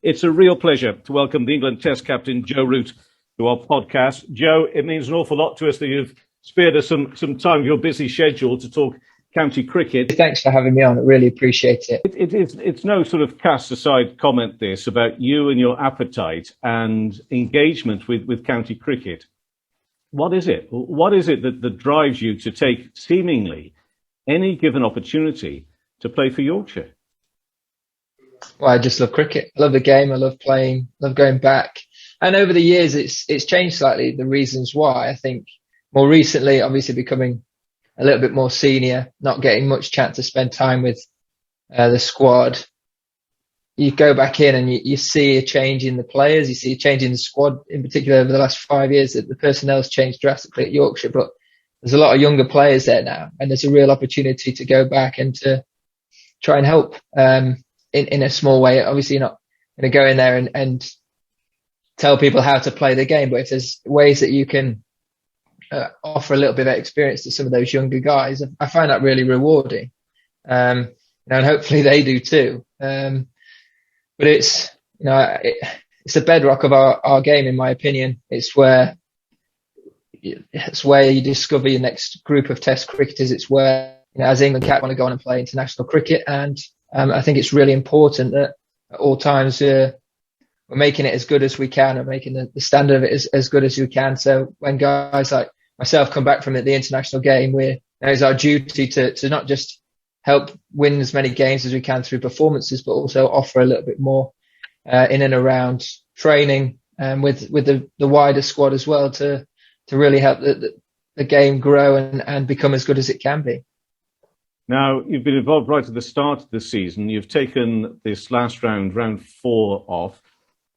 It's a real pleasure to welcome the England Test captain, Joe Root, to our podcast. Joe, it means an awful lot to us that you've spared us some time of your busy schedule to talk county cricket. Thanks for having me on. I really appreciate it. It's no sort of cast aside comment, this, about you and your appetite and engagement with county cricket. What is it? What is it that drives you to take seemingly any given opportunity to play for Yorkshire? Well, I just love cricket. I love the game. I love playing, love going back. And over the years, it's changed slightly, the reasons why. I think more recently, obviously becoming a little bit more senior, not getting much chance to spend time with the squad. You go back in and you see a change in the players. You see a change in the squad, in particular over the last 5 years, that the personnel's changed drastically at Yorkshire. But there's a lot of younger players there now, and there's a real opportunity to go back and to try and help in a small way. Obviously, you're not going to go in there and tell people how to play the game, but if there's ways that you can offer a little bit of experience to some of those younger guys, I find that really rewarding. And hopefully they do too. But it's the bedrock of our game, in my opinion. It's where you discover your next group of Test cricketers. It's where, as England captain, want to go on and play international cricket. And I think it's really important that at all times we're making it as good as we can, and making the standard of it as good as we can. So when guys like myself come back from the international game, it's our duty to not just help win as many games as we can through performances, but also offer a little bit more in and around training, and with the wider squad as well, to really help the game grow and become as good as it can be. Now, you've been involved right at the start of the season. You've taken this last round 4 off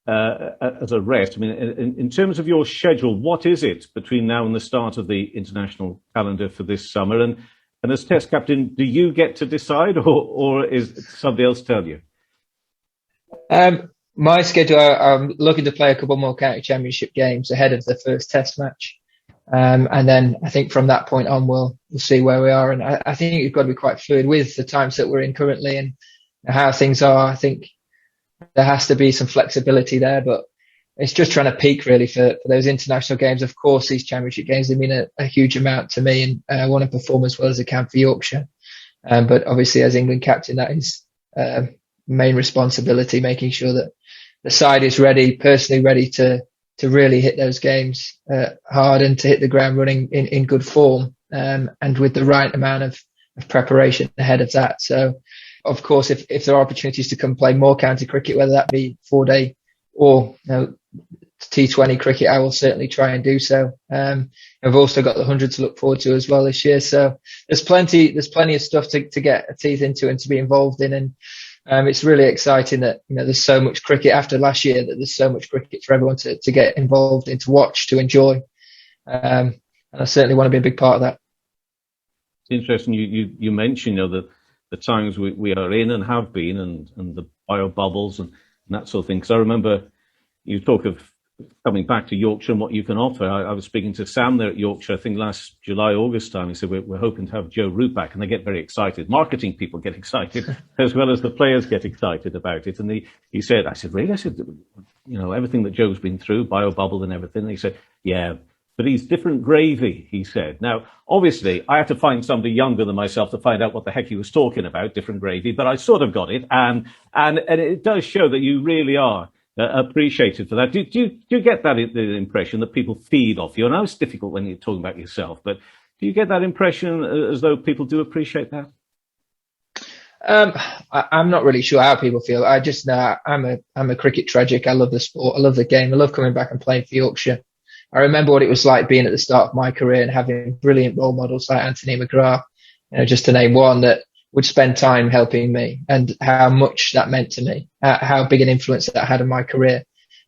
as a rest. I mean, in terms of your schedule, what is it between now and the start of the international calendar for this summer? And as Test captain, do you get to decide, or is somebody else tell you? My schedule, I'm looking to play a couple more county championship games ahead of the first Test match. And then I think from that point on, we'll see where we are. And I think you've got to be quite fluid with the times that we're in currently and how things are. I think there has to be some flexibility there, but it's just trying to peak really for those international games. Of course, these championship games, they mean a huge amount to me, and I want to perform as well as I can for Yorkshire. But obviously, as England captain, that is main responsibility, making sure that the side is ready, personally ready to really hit those games hard and to hit the ground running in good form, and with the right amount of preparation ahead of that. So, of course, if there are opportunities to come play more county cricket, whether that be 4-day or T20 cricket, I will certainly try and do so. I've also got the 100 to look forward to as well this year. So there's plenty of stuff to get teeth into and to be involved in. And it's really exciting that there's so much cricket after last year, that there's so much cricket for everyone to get involved in, to watch, to enjoy. And I certainly want to be a big part of that. It's interesting you mentioned that the times we are in and have been, and the bio bubbles and that sort of thing. Because I remember you talk of coming back to Yorkshire and what you can offer. I was speaking to Sam there at Yorkshire, I think last July, August time. He said, we're hoping to have Joe Root back, and they get very excited. Marketing people get excited as well as the players get excited about it. And he said, I said, really? I said, everything that Joe's been through, bio bubble and everything. And he said, yeah, but he's different gravy, he said. Now, obviously, I had to find somebody younger than myself to find out what the heck he was talking about, different gravy, but I sort of got it. And it does show that you really are appreciated for that. Do you get that the impression that people feed off you? I know it's difficult when you're talking about yourself, but do you get that impression as though people do appreciate that? I'm not really sure how people feel. I just know I'm a cricket tragic. I love the sport. I love the game. I love coming back and playing for Yorkshire. I remember what it was like being at the start of my career and having brilliant role models like Anthony McGrath, just to name one, that would spend time helping me, and how much that meant to me, how big an influence that had on my career.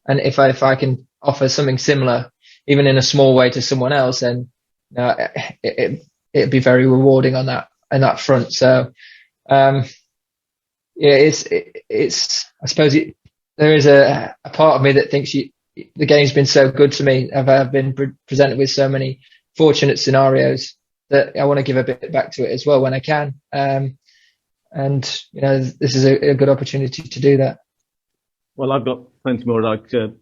And if I can offer something similar, even in a small way, to someone else, then it'd be very rewarding on that front. So, it's I suppose there is a part of me that thinks the game's been so good to me. I've been presented with so many fortunate scenarios that I want to give a bit back to it as well when I can. And this is a good opportunity to do that. Well, I've got plenty more I'd like to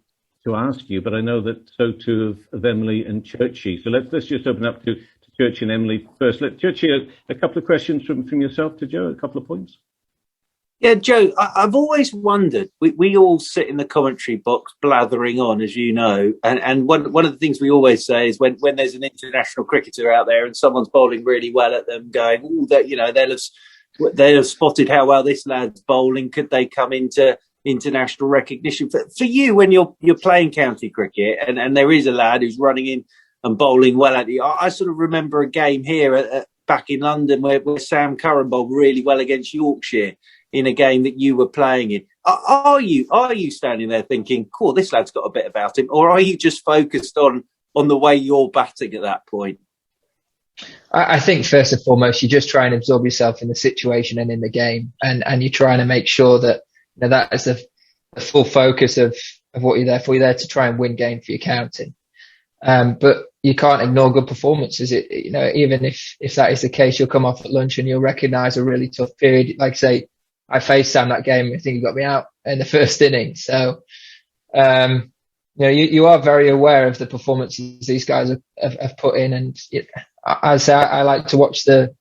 ask you, but I know that so too of Emily and Churchy. So let's just open up to Churchy and Emily first. Let Churchy, a couple of questions from yourself to Joe, a couple of points. Yeah, Joe, I've always wondered, we all sit in the commentary box blathering on, as you know, and one of the things we always say is when there's an international cricketer out there and someone's bowling really well at them, going, oh, that, you know, they'll have spotted how well this lad's bowling. Could they come into international recognition? For you, when you're playing county cricket and there is a lad who's running in and bowling well at you, I sort of remember a game here back in London where Sam Curran bowled really well against Yorkshire in a game that you were playing in. Are you standing there thinking, cool, this lad's got a bit about him? Or are you just focused on the way you're batting at that point? I think first and foremost, you just try and absorb yourself in the situation and in the game. And you're trying to make sure that, you know, that is the full focus of what you're there for. You're there to try and win game for your county. But you can't ignore good performances. You know, even if that is the case, you'll come off at lunch and you'll recognise a really tough period. Like I say, I faced Sam that game. I think he got me out in the first inning. So, you know, you are very aware of the performances these guys have put in. And I like to watch the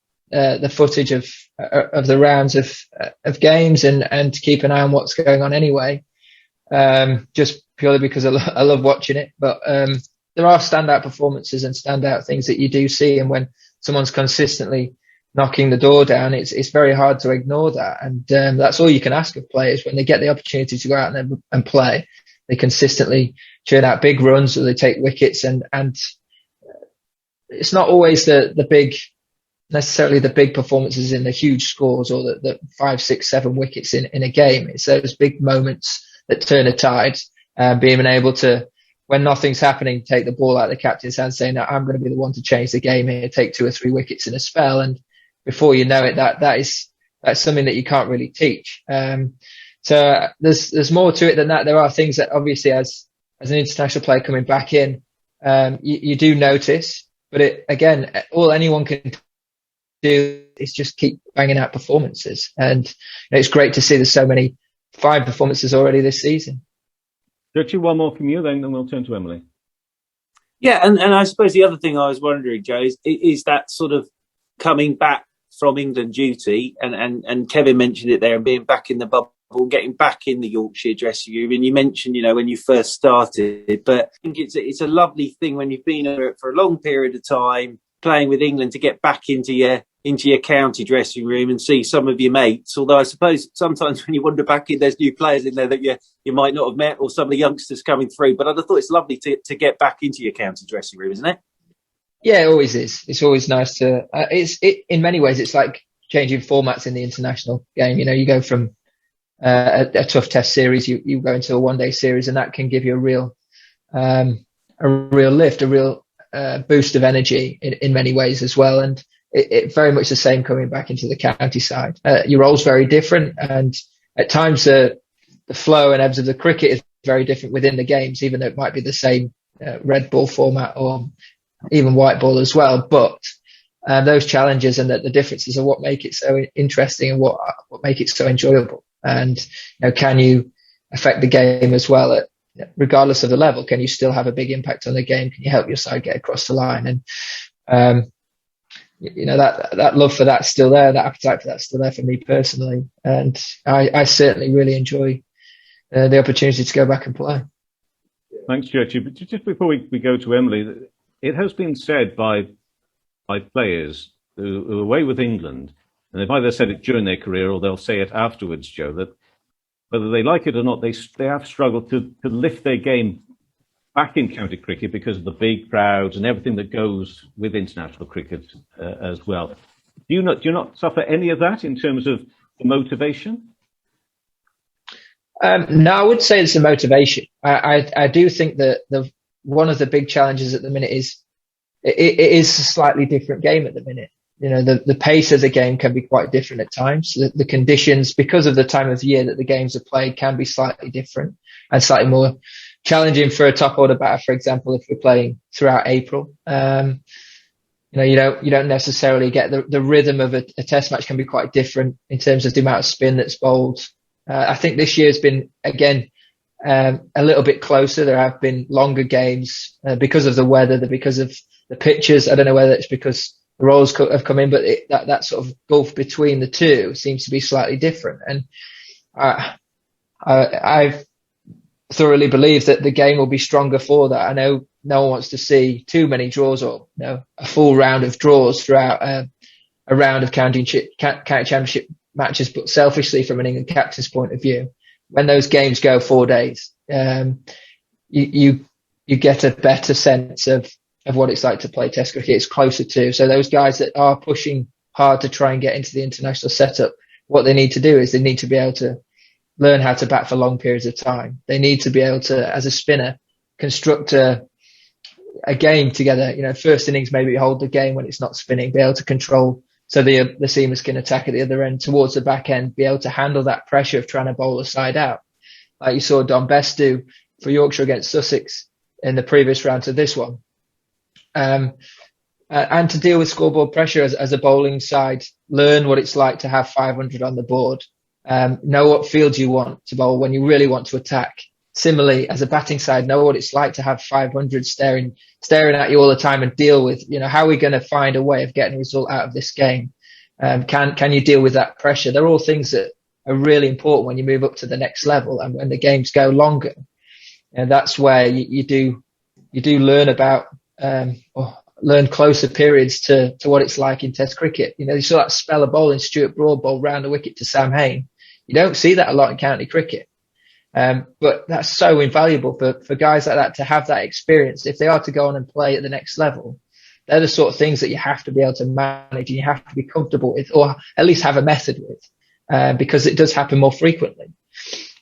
footage of the rounds of games and to keep an eye on what's going on anyway. Just purely because I love watching it. But there are standout performances and standout things that you do see. And when someone's consistently knocking the door down, it's very hard to ignore that. And that's all you can ask of players when they get the opportunity to go out and play. They consistently churn out big runs or they take wickets, and it's not always necessarily the big performances in the huge scores or the 5, 6, 7 wickets in a game. It's those big moments that turn a tide, being able to, when nothing's happening, take the ball out of the captain's hand, saying, I'm going to be the one to change the game here, take 2 or 3 wickets in a spell. And before you know it, that's something that you can't really teach. So there's more to it than that. There are things that obviously as an international player coming back in, you do notice, but all anyone can do is just keep banging out performances. And it's great to see there's so many fine performances already this season. Richie, one more from you, then we'll turn to Emily. Yeah, and I suppose the other thing I was wondering, Joe, is that sort of coming back from England duty, and Kevin mentioned it there, and being back in the bubble, getting back in the Yorkshire dressing room. And you mentioned, you know, when you first started, but I think it's a lovely thing when you've been there for a long period of time playing with England to get back into your county dressing room and see some of your mates. Although I suppose sometimes when you wander back in, there's new players in there that you might not have met, or some of the youngsters coming through. But I thought it's lovely to get back into your county dressing room, isn't it? Yeah, it always is. It's always nice to. In many ways, it's like changing formats in the international game. You know, you go from a tough test series, you go into a one-day series, and that can give you a real lift, a real boost of energy in many ways as well. And it very much the same coming back into the county side. Your role's very different, and at times the flow and ebbs of the cricket is very different within the games, even though it might be the same red ball format or even white ball as well. But those challenges and the differences are what make it so interesting and what make it so enjoyable. And can you affect the game as well regardless of the level? Can you still have a big impact on the game? Can you help your side get across the line? And that love for that's still there, that appetite for that's still there for me personally. And I certainly really enjoy the opportunity to go back and play. Thanks, Churchy. But just before we go to Emily, it has been said by players who are away with England, and they've either said it during their career or they'll say it afterwards, Joe, that whether they like it or not, they have struggled to lift their game back in county cricket because of the big crowds and everything that goes with international cricket as well. Do you not suffer any of that in terms of the motivation? No, I would say it's a motivation. I do think that one of the big challenges at the minute is it is a slightly different game at the minute. You know, the pace of the game can be quite different at times. The conditions, because of the time of year that the games are played, can be slightly different and slightly more challenging for a top order batter, for example, if we're playing throughout April. You don't necessarily get the rhythm of a test match can be quite different in terms of the amount of spin that's bowled. I think this year has been, again, a little bit closer. There have been longer games because of the weather, because of the pitches. I don't know whether it's because the roles have come in, but that sort of gulf between the two seems to be slightly different. And I thoroughly believe that the game will be stronger for that. I know no one wants to see too many draws or a full round of draws throughout a round of county championship matches, but selfishly from an England captain's point of view, when those games go 4 days, you get a better sense of what it's like to play Test cricket. It's closer to. So those guys that are pushing hard to try and get into the international setup, what they need to do is they need to be able to learn how to bat for long periods of time. They need to be able to, as a spinner, construct a game together. First innings, maybe hold the game when it's not spinning, be able to control so the seamers can attack at the other end towards the back end, be able to handle that pressure of trying to bowl a side out. Like you saw Don Best do for Yorkshire against Sussex in the previous round to this one. And to deal with scoreboard pressure as a bowling side, learn what it's like to have 500 on the board. Know what field you want to bowl when you really want to attack. Similarly, as a batting side, know what it's like to have 500 staring at you all the time and deal with, how are we going to find a way of getting a result out of this game? Can you deal with that pressure? They're all things that are really important when you move up to the next level and when the games go longer. And that's where you do learn about, or learn closer periods to what it's like in Test cricket. You saw that spell of bowling, Stuart Broad bowled round the wicket to Sam Hain. You don't see that a lot in county cricket. But that's so invaluable for guys like that to have that experience. If they are to go on and play at the next level, they're the sort of things that you have to be able to manage and you have to be comfortable with, or at least have a method with, because it does happen more frequently.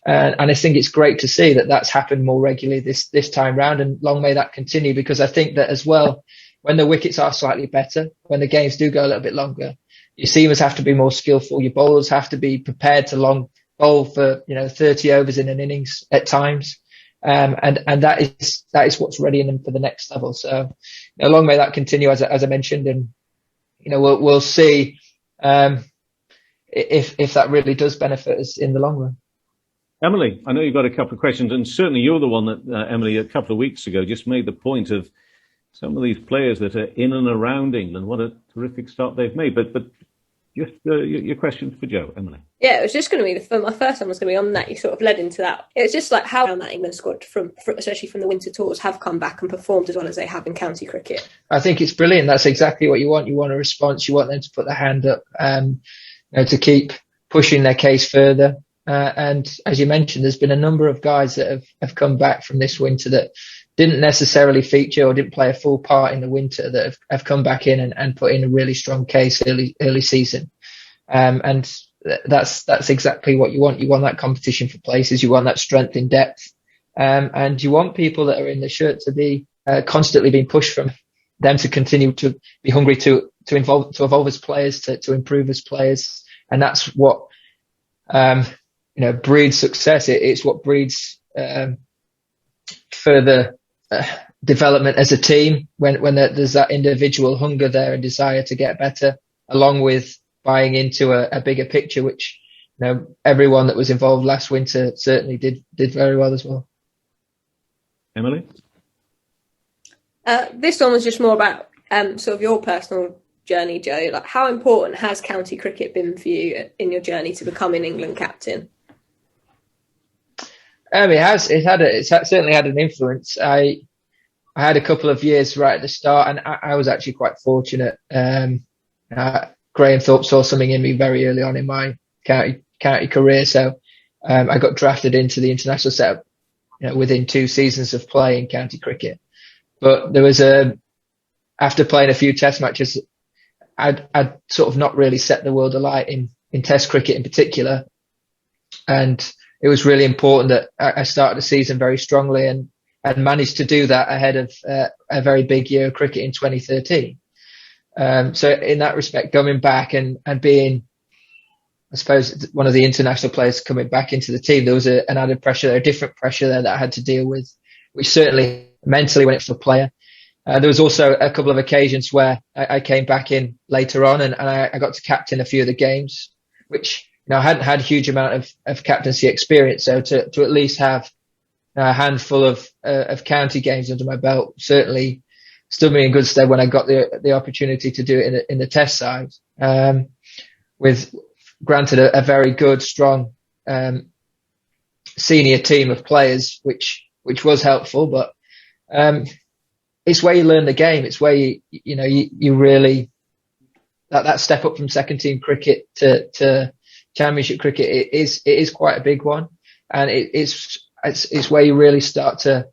And I think it's great to see that that's happened more regularly this time round, and long may that continue, because I think that as well, when the wickets are slightly better, when the games do go a little bit longer, your seamers have to be more skillful. Your bowlers have to be prepared to long bowl for 30 overs in an innings at times, and that is what's readying them for the next level. So long may that continue, as I mentioned, and we'll see if that really does benefit us in the long run. Emily, I know you've got a couple of questions, and certainly you're the one that Emily a couple of weeks ago just made the point of some of these players that are in and around England. What a terrific start they've made, but just your question for Joe, Emily. Yeah, it was just going to be my first one was going to be on that. You sort of led into that. It's just like how that England squad, especially from the winter tours, have come back and performed as well as they have in county cricket. I think it's brilliant. That's exactly what you want. You want a response. You want them to put their hand up, to keep pushing their case further. And as you mentioned, there's been a number of guys that have come back from this winter that didn't necessarily feature or didn't play a full part in the winter that have come back in and put in a really strong case early season. And that's exactly what you want. You want that competition for places. You want that strength in depth. And you want people that are in the shirt to be constantly being pushed from them to continue to be hungry to evolve as players, to improve as players. And that's what, breeds success. It's what breeds further development as a team when there's that individual hunger there and desire to get better, along with buying into a bigger picture, which everyone that was involved last winter certainly did very well as well. Emily? This one was just more about sort of your personal journey, Joe. Like, how important has county cricket been for you in your journey to becoming England captain? It has. It's certainly had an influence. I had a couple of years right at the start, and I was actually quite fortunate. Graham Thorpe saw something in me very early on in my county career, so I got drafted into the international setup within 2 seasons of play in county cricket. But there was after playing a few Test matches, I'd sort of not really set the world alight in Test cricket in particular, and it was really important that I started the season very strongly and managed to do that ahead of a very big year of cricket in 2013. So in that respect, coming back and being, I suppose, one of the international players coming back into the team, there was an added pressure there, a different pressure there that I had to deal with, which certainly mentally went for the player. There was also a couple of occasions where I came back in later on and I got to captain a few of the games, which I hadn't had a huge amount of captaincy experience. So to at least have a handful of county games under my belt certainly stood me in good stead when I got the opportunity to do it in the test side. With granted a very good, strong senior team of players, which was helpful, but it's where you learn the game. It's where you really that step up from second team cricket to championship cricket. It is quite a big one, and it's where you really start to.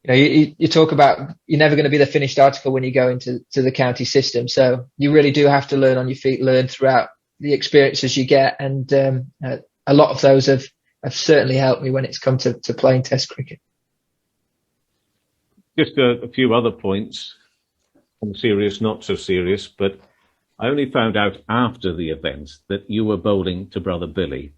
You talk about you're never going to be the finished article when you go into the county system. So you really do have to learn on your feet, learn throughout the experiences you get, and a lot of those have certainly helped me when it's come to playing Test cricket. Just a few other points, on serious, not so serious, but I only found out after the event that you were bowling to brother Billy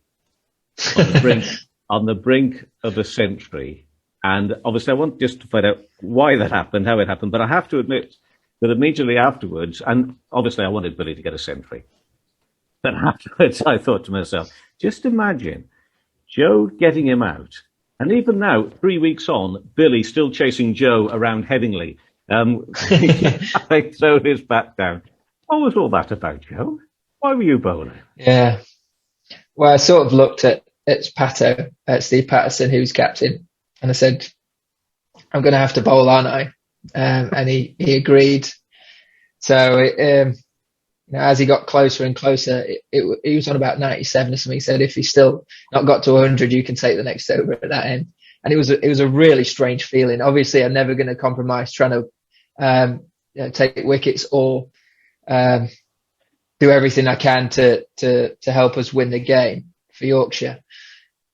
on the brink of a century. And obviously I want just to find out why that happened, how it happened, but I have to admit that immediately afterwards, and obviously I wanted Billy to get a century, but afterwards I thought to myself, just imagine Joe getting him out. And even now, 3 weeks on, Billy still chasing Joe around Headingley, throwing his bat down. What was all that about, Joe? Why were you bowling? Yeah. Well, I sort of looked at Steve Patterson, who's captain, and I said, I'm going to have to bowl, aren't I? And he agreed. So as he got closer and closer, he was on about 97 or something. He said, if he's still not got to 100, you can take the next over at that end. And it was a really strange feeling. Obviously, I'm never going to compromise trying to take wickets or do everything I can to help us win the game for Yorkshire.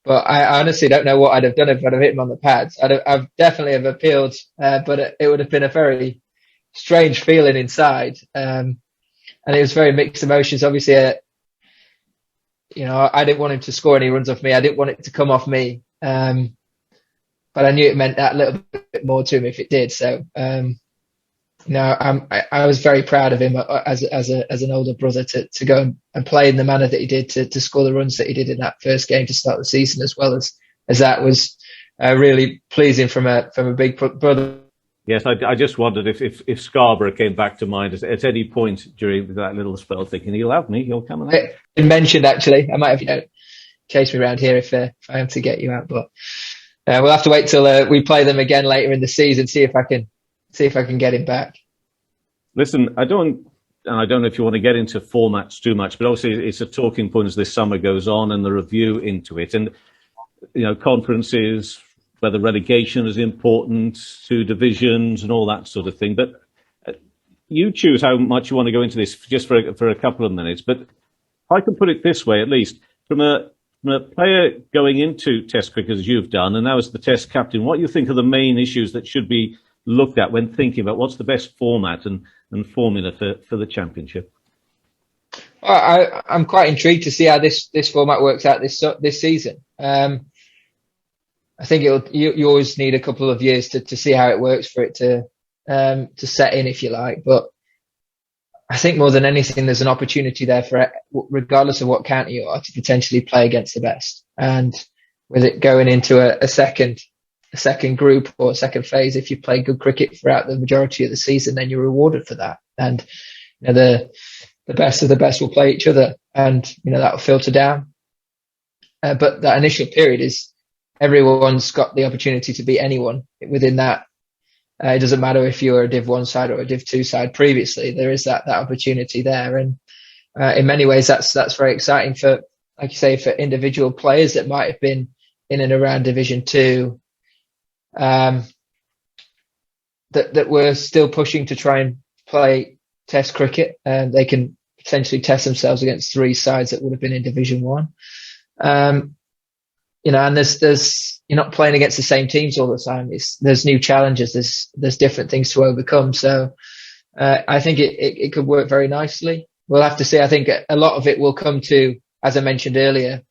But I honestly don't know what I'd have done if I'd have hit him on the pads. I've definitely have appealed, but it would have been a very strange feeling inside. And it was very mixed emotions. Obviously, I didn't want him to score any runs off me. I didn't want it to come off me. But I knew it meant that little bit more to him if it did. So, I was very proud of him as an older brother to go and play in the manner that he did, to score the runs that he did in that first game to start the season, as well as that was really pleasing from a big brother. Yes, I just wondered if Scarborough came back to mind at any point during that little spell, thinking he'll have me, he'll come and have me. Been mentioned actually. I might have chased me around here if I am to get you out, but we'll have to wait till we play them again later in the season, see if I can get him back. Listen, I don't know if you want to get into formats too much, but obviously it's a talking point as this summer goes on and the review into it, and conferences, whether relegation is important to divisions and all that sort of thing. But you choose how much you want to go into this just for a couple of minutes. But I can put it this way, at least from a player going into Test cricket as you've done, and now as the Test captain, what you think are the main issues that should be looked at when thinking about what's the best format and formula for the championship? I'm quite intrigued to see how this format works out this season. I think you always need a couple of years to see how it works for it to set in, if you like. But I think more than anything, there's an opportunity there for, regardless of what county you are, to potentially play against the best. And with it going into a second group or a second phase, if you play good cricket throughout the majority of the season, then you're rewarded for that. And the best of the best will play each other, and that will filter down. But that initial period is everyone's got the opportunity to beat anyone within that. It doesn't matter if you're a Div 1 side or a Div 2 side previously. There is that opportunity there, and in many ways that's very exciting for, like you say, for individual players that might have been in and around Division 2. That we're still pushing to try and play Test cricket, and they can potentially test themselves against 3 sides that would have been in Division 1. And there's you're not playing against the same teams all the time. There's new challenges. There's different things to overcome. So I think it could work very nicely. We'll have to see. I think a lot of it will come to, as I mentioned earlier,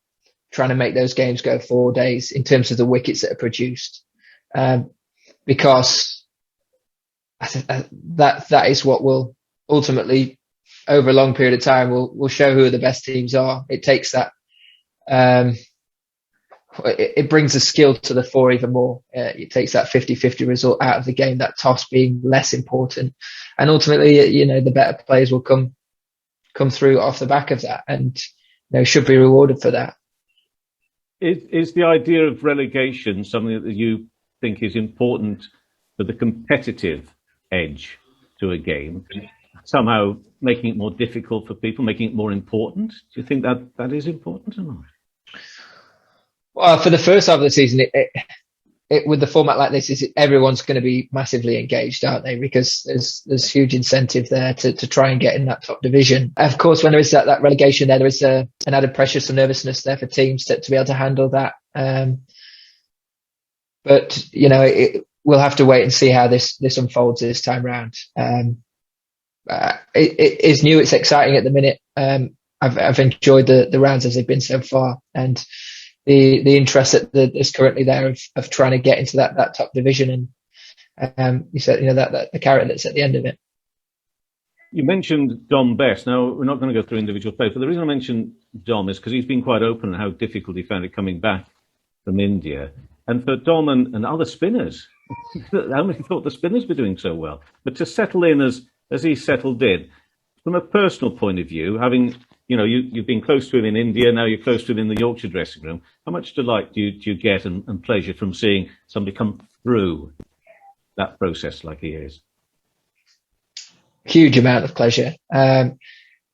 trying to make those games go 4 days in terms of the wickets that are produced. Because that is what will ultimately, over a long period of time, will show who the best teams are. It takes that it brings the skill to the fore even more. It takes that 50-50 result out of the game, that toss being less important, and ultimately, the better players will come through off the back of that, and should be rewarded for that. Is the idea of relegation something that you think is important for the competitive edge to a game, somehow making it more difficult for people, making it more important? Do you think that is important or not? Well, for the first half of the season, it with the format like this, everyone's going to be massively engaged, aren't they? Because there's huge incentive there to try and get in that top division. Of course, when there is that relegation there is an added pressure, some nervousness there for teams to be able to handle that. But we'll have to wait and see how this unfolds this time round. It is new, it's exciting at the minute. I've enjoyed the rounds as they've been so far, and the interest that is currently there of trying to get into that top division, and you said that the carrot that's at the end of it. You mentioned Dom Best. Now we're not going to go through individual players, but the reason I mentioned Dom is because he's been quite open on how difficult he found it coming back from India, and for Dom and other spinners, how many thought the spinners were doing so well, but to settle in as he settled in, from a personal point of view, having you've been close to him in India, now you're close to him in the Yorkshire dressing room. How much delight do you get and pleasure from seeing somebody come through that process like he is? Huge amount of pleasure.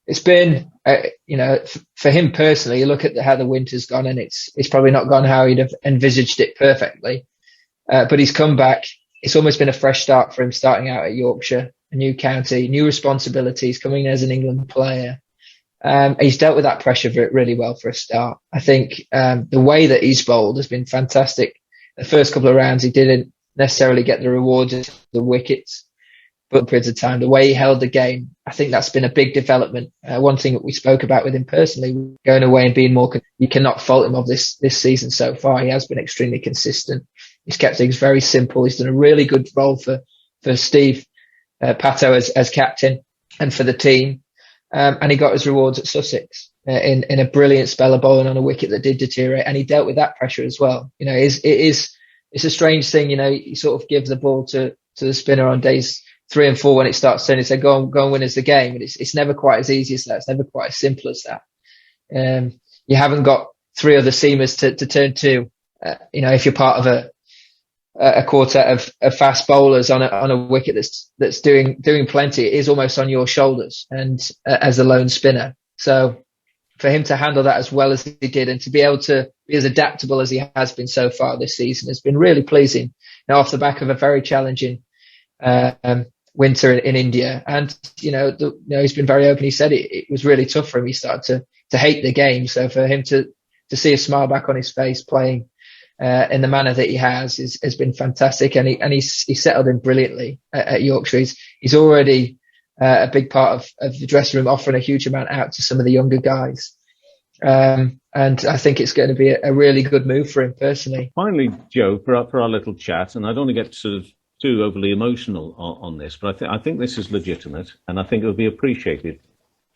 It's been, for him personally, you look at how the winter's gone, and it's probably not gone how he'd have envisaged it perfectly. But he's come back. It's almost been a fresh start for him, starting out at Yorkshire, a new county, new responsibilities, coming in as an England player. He's dealt with that pressure really well for a start. I think the way that he's bowled has been fantastic. The first couple of rounds, he didn't necessarily get the rewards of the wickets, but periods of time, the way he held the game, I think that's been a big development. One thing that we spoke about with him personally, going away and being more, you cannot fault him of this season so far. He has been extremely consistent. He's kept things very simple. He's done a really good role for Steve Pato as captain and for the team. And he got his rewards at Sussex in a brilliant spell of bowling on a wicket that did deteriorate, and he dealt with that pressure as well. It's a strange thing. You sort of give the ball to the spinner on days 3 and 4 when it starts turning. Say go and win us the game, and it's never quite as easy as that. It's never quite as simple as that. You haven't got 3 other seamers to turn to. If you're part of a quartet of fast bowlers on a wicket that's doing plenty, it is almost on your shoulders, and as a lone spinner. So for him to handle that as well as he did, and to be able to be as adaptable as he has been so far this season, has been really pleasing. Now, off the back of a very challenging winter in India, and he's been very open. He said it was really tough for him. He started to hate the game. So for him to see a smile back on his face playing in the manner that he has been fantastic, and he's settled in brilliantly at Yorkshire. He's already a big part of the dressing room, offering a huge amount out to some of the younger guys, and I think it's going to be a really good move for him personally. Finally, Joe, for our little chat, and I don't want to get sort of too overly emotional on this, but I think this is legitimate, and I think it will be appreciated.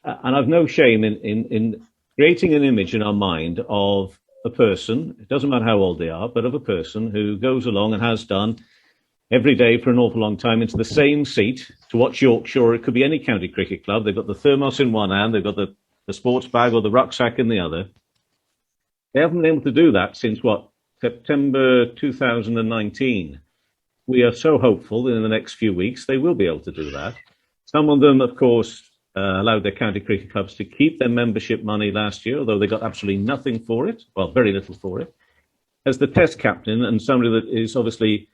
And I've no shame in creating an image in our mind of a person, it doesn't matter how old they are, but of a person who goes along and has done every day for an awful long time into the same seat to watch Yorkshire, or it could be any county cricket club. They've got the thermos in one hand, they've got the sports bag or the rucksack in the other. They haven't been able to do that since, September 2019. We are so hopeful that in the next few weeks they will be able to do that. Some of them, of course, allowed their county cricket clubs to keep their membership money last year, although they got absolutely nothing for it, well, very little for it. As the Test captain and somebody that is obviously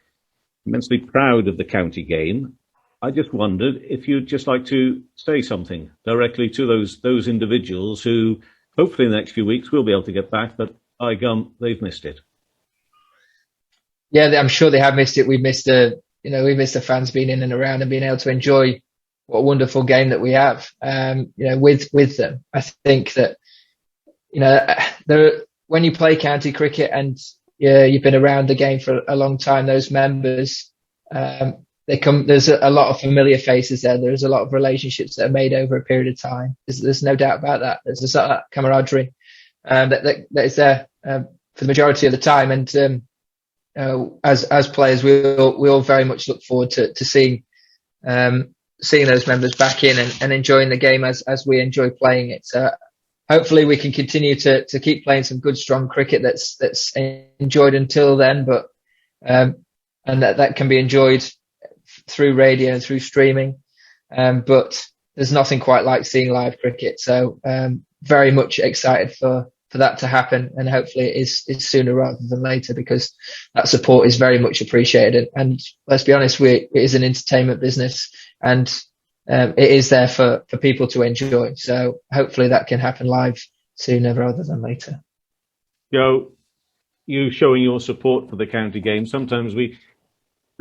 immensely proud of the county game, I just wondered if you'd just like to say something directly to those individuals who hopefully in the next few weeks will be able to get back, but by gum, they've missed it. Yeah, I'm sure they have missed it. We missed the fans being in and around and being able to enjoy what a wonderful game that we have, with them. I think that, when you play county cricket and you've been around the game for a long time, those members, there's a lot of familiar faces there. There's a lot of relationships that are made over a period of time. There's no doubt about that. There's a sort of camaraderie that is there the majority of the time. And as players, we all very much look forward to seeing those members back in and enjoying the game as we enjoy playing it. So hopefully we can continue to keep playing some good, strong cricket that's enjoyed until then, but and that can be enjoyed through radio and through streaming. But there's nothing quite like seeing live cricket. So very much excited for that to happen, and hopefully it is sooner rather than later, because that support is very much appreciated. And let's be honest, it is an entertainment business, and it is there for people to enjoy. So hopefully that can happen live sooner rather than later. Joe, you showing your support for the county game. Sometimes we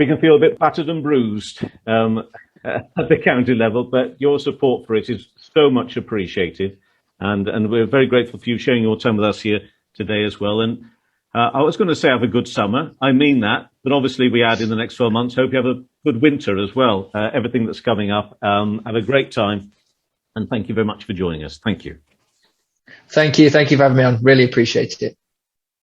can feel a bit battered and bruised at the county level, but your support for it is so much appreciated. And we're very grateful for you sharing your time with us here today as well. And I was going to say have a good summer. I mean that. But obviously we add in the next 12 months. Hope you have a good winter as well. Everything that's coming up. Have a great time. And thank you very much for joining us. Thank you. Thank you. Thank you for having me on. Really appreciate it.